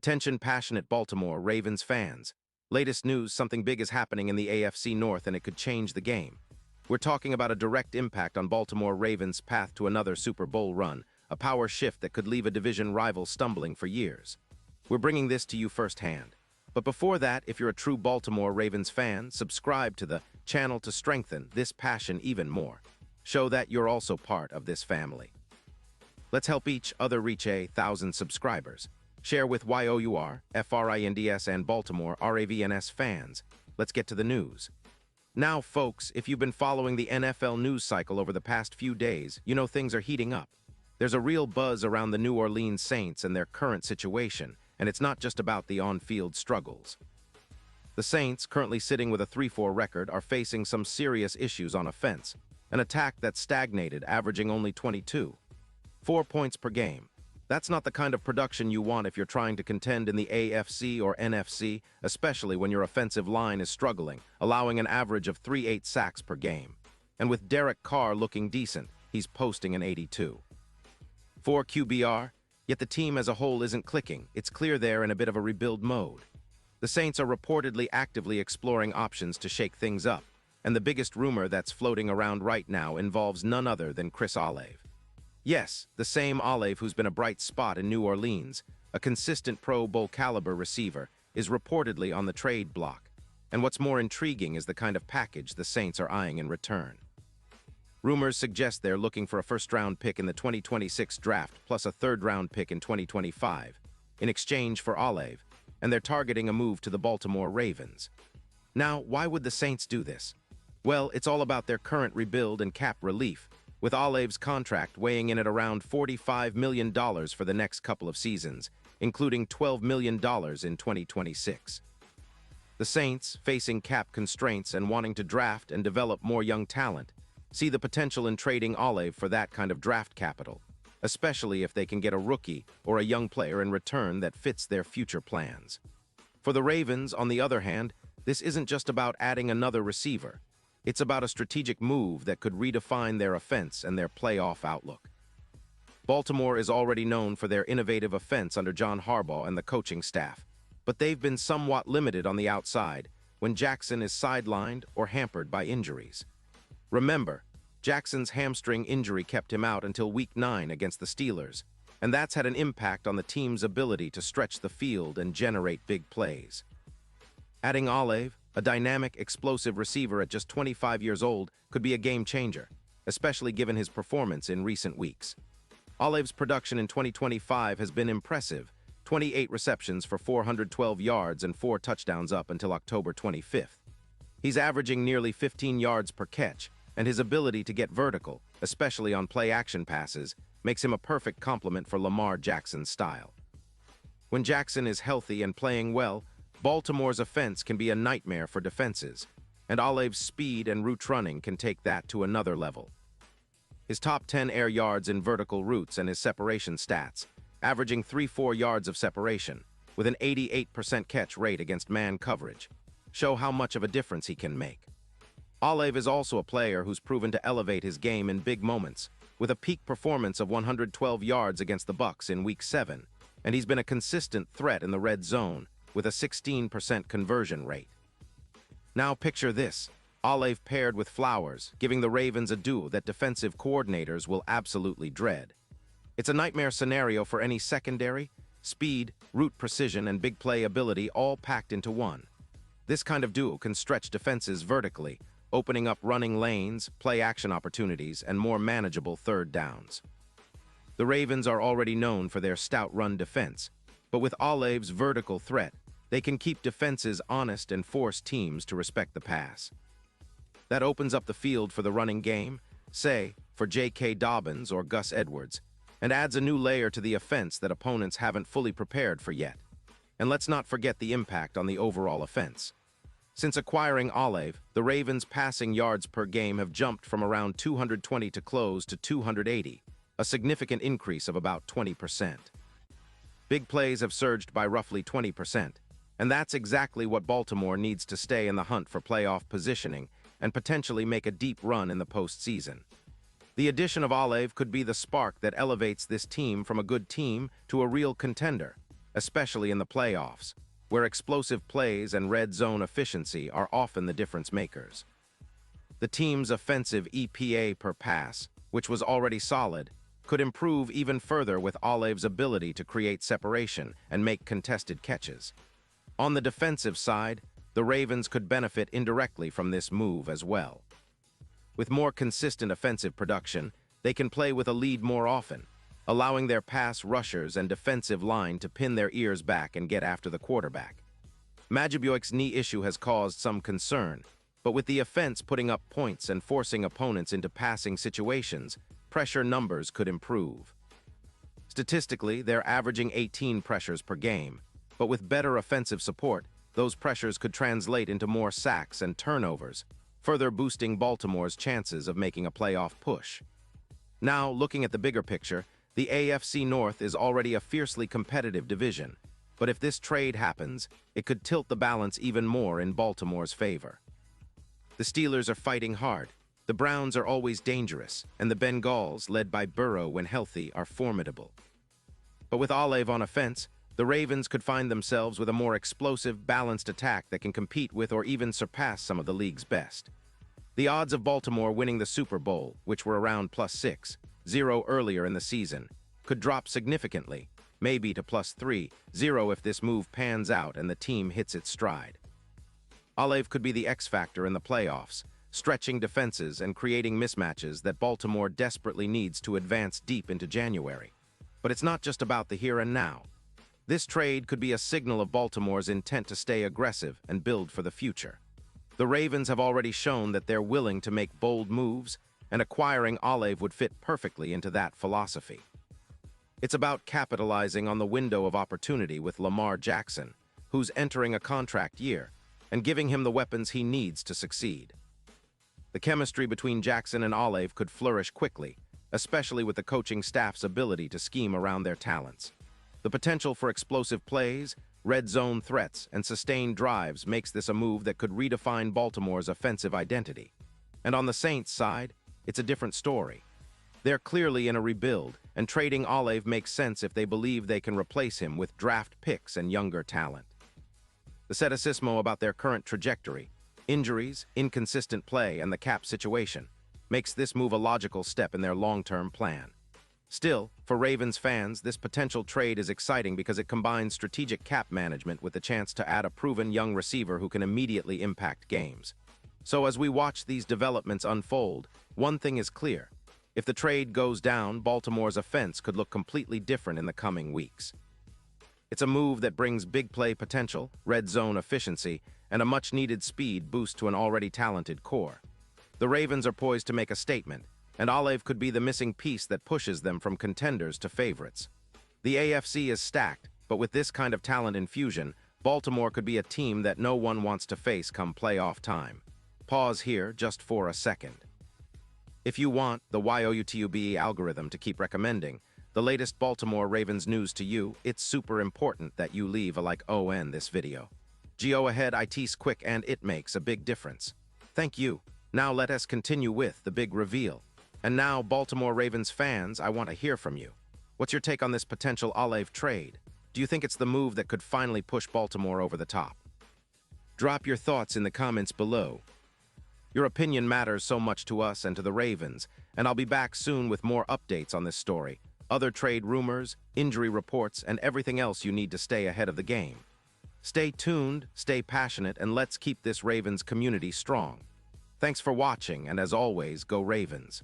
Attention passionate Baltimore Ravens fans. Latest news, something big is happening in the AFC North and it could change the game. We're talking about a direct impact on Baltimore Ravens' path to another Super Bowl run, a power shift that could leave a division rival stumbling for years. We're bringing this to you firsthand. But before that, if you're a true Baltimore Ravens fan, subscribe to the channel to strengthen this passion even more. Show that you're also part of this family. Let's help each other reach 1,000 subscribers. Share with YOUR, FRINDS, and Baltimore RAVNS fans. Let's get to the news. Now, folks, if you've been following the NFL news cycle over the past few days, you know things are heating up. There's a real buzz around the New Orleans Saints and their current situation, and it's not just about the on-field struggles. The Saints, currently sitting with a 3-4 record, are facing some serious issues on offense, an attack that's stagnated, averaging only 4 points per game. That's not the kind of production you want if you're trying to contend in the AFC or NFC, especially when your offensive line is struggling, allowing an average of 3.8 sacks per game. And with Derek Carr looking decent, he's posting an 82. 4 QBR, yet the team as a whole isn't clicking. It's clear they're in a bit of a rebuild mode. The Saints are reportedly actively exploring options to shake things up, and the biggest rumor that's floating around right now involves none other than Chris Olave. Yes, the same Olave who's been a bright spot in New Orleans, a consistent Pro Bowl caliber receiver, is reportedly on the trade block. And what's more intriguing is the kind of package the Saints are eyeing in return. Rumors suggest they're looking for a first-round pick in the 2026 draft plus a third-round pick in 2025, in exchange for Olave, and they're targeting a move to the Baltimore Ravens. Now, why would the Saints do this? Well, it's all about their current rebuild and cap relief, with Olave's contract weighing in at around $45 million for the next couple of seasons, including $12 million in 2026. The Saints, facing cap constraints and wanting to draft and develop more young talent, see the potential in trading Olave for that kind of draft capital, especially if they can get a rookie or a young player in return that fits their future plans. For the Ravens, on the other hand, this isn't just about adding another receiver. It's about a strategic move that could redefine their offense and their playoff outlook. Baltimore is already known for their innovative offense under John Harbaugh and the coaching staff, but they've been somewhat limited on the outside when Jackson is sidelined or hampered by injuries. Remember, Jackson's hamstring injury kept him out until Week 9 against the Steelers, and that's had an impact on the team's ability to stretch the field and generate big plays. Adding Olave, a dynamic, explosive receiver at just 25 years old, could be a game-changer, especially given his performance in recent weeks. Olave's production in 2025 has been impressive, 28 receptions for 412 yards and 4 touchdowns up until October 25th. He's averaging nearly 15 yards per catch, and his ability to get vertical, especially on play-action passes, makes him a perfect complement for Lamar Jackson's style. When Jackson is healthy and playing well, Baltimore's offense can be a nightmare for defenses, and Olave's speed and route running can take that to another level. His top 10 air yards in vertical routes and his separation stats, averaging 3-4 yards of separation, with an 88% catch rate against man coverage, show how much of a difference he can make. Olave is also a player who's proven to elevate his game in big moments, with a peak performance of 112 yards against the Bucs in Week 7, and he's been a consistent threat in the red zone, with a 16% conversion rate. Now picture this, Olave paired with Flowers, giving the Ravens a duo that defensive coordinators will absolutely dread. It's a nightmare scenario for any secondary, speed, route precision, and big play ability all packed into one. This kind of duo can stretch defenses vertically, opening up running lanes, play-action opportunities, and more manageable third downs. The Ravens are already known for their stout run defense, but with Olave's vertical threat, they can keep defenses honest and force teams to respect the pass. That opens up the field for the running game, say, for J.K. Dobbins or Gus Edwards, and adds a new layer to the offense that opponents haven't fully prepared for yet. And let's not forget the impact on the overall offense. Since acquiring Olave, the Ravens' passing yards per game have jumped from around 220 to close to 280, a significant increase of about 20%. Big plays have surged by roughly 20%, and that's exactly what Baltimore needs to stay in the hunt for playoff positioning and potentially make a deep run in the postseason. The addition of Olave could be the spark that elevates this team from a good team to a real contender, especially in the playoffs, where explosive plays and red zone efficiency are often the difference makers. The team's offensive EPA per pass, which was already solid, could improve even further with Olive's ability to create separation and make contested catches. On the defensive side, the Ravens could benefit indirectly from this move as well. With more consistent offensive production, they can play with a lead more often, allowing their pass rushers and defensive line to pin their ears back and get after the quarterback. Majibuik's knee issue has caused some concern, but with the offense putting up points and forcing opponents into passing situations, pressure numbers could improve. Statistically, they're averaging 18 pressures per game, but with better offensive support, those pressures could translate into more sacks and turnovers, further boosting Baltimore's chances of making a playoff push. Now, looking at the bigger picture, the AFC North is already a fiercely competitive division, but if this trade happens, it could tilt the balance even more in Baltimore's favor. The Steelers are fighting hard, the Browns are always dangerous, and the Bengals, led by Burrow when healthy, are formidable. But with Olive on offense, the Ravens could find themselves with a more explosive, balanced attack that can compete with or even surpass some of the league's best. The odds of Baltimore winning the Super Bowl, which were around +6-0 earlier in the season, could drop significantly, maybe to +3-0 if this move pans out and the team hits its stride. Olive could be the X factor in the playoffs, stretching defenses and creating mismatches that Baltimore desperately needs to advance deep into January. But it's not just about the here and now. This trade could be a signal of Baltimore's intent to stay aggressive and build for the future. The Ravens have already shown that they're willing to make bold moves, and acquiring Olive would fit perfectly into that philosophy. It's about capitalizing on the window of opportunity with Lamar Jackson, who's entering a contract year, and giving him the weapons he needs to succeed. The chemistry between Jackson and Olive could flourish quickly, especially with the coaching staff's ability to scheme around their talents. The potential for explosive plays, red zone threats, and sustained drives makes this a move that could redefine Baltimore's offensive identity. And on the Saints' side, it's a different story. They're clearly in a rebuild, and trading Olive makes sense if they believe they can replace him with draft picks and younger talent. The Ceticismo about their current trajectory, injuries, inconsistent play, and the cap situation, makes this move a logical step in their long-term plan. Still, for Ravens fans, this potential trade is exciting because it combines strategic cap management with the chance to add a proven young receiver who can immediately impact games. So as we watch these developments unfold, one thing is clear. If the trade goes down, Baltimore's offense could look completely different in the coming weeks. It's a move that brings big play potential, red zone efficiency, and a much-needed speed boost to an already talented core. The Ravens are poised to make a statement, and Olive could be the missing piece that pushes them from contenders to favorites. The AFC is stacked, but with this kind of talent infusion, Baltimore could be a team that no one wants to face come playoff time. Pause here just for a second. If you want the YOUTUBE algorithm to keep recommending the latest Baltimore Ravens news to you, it's super important that you leave a like on this video. Go ahead, it's quick and it makes a big difference. Thank you. Now let us continue with the big reveal. And now, Baltimore Ravens fans, I want to hear from you. What's your take on this potential Olive trade? Do you think it's the move that could finally push Baltimore over the top? Drop your thoughts in the comments below. Your opinion matters so much to us and to the Ravens, and I'll be back soon with more updates on this story, other trade rumors, injury reports, and everything else you need to stay ahead of the game. Stay tuned, stay passionate, and let's keep this Ravens community strong. Thanks for watching, and as always, go Ravens.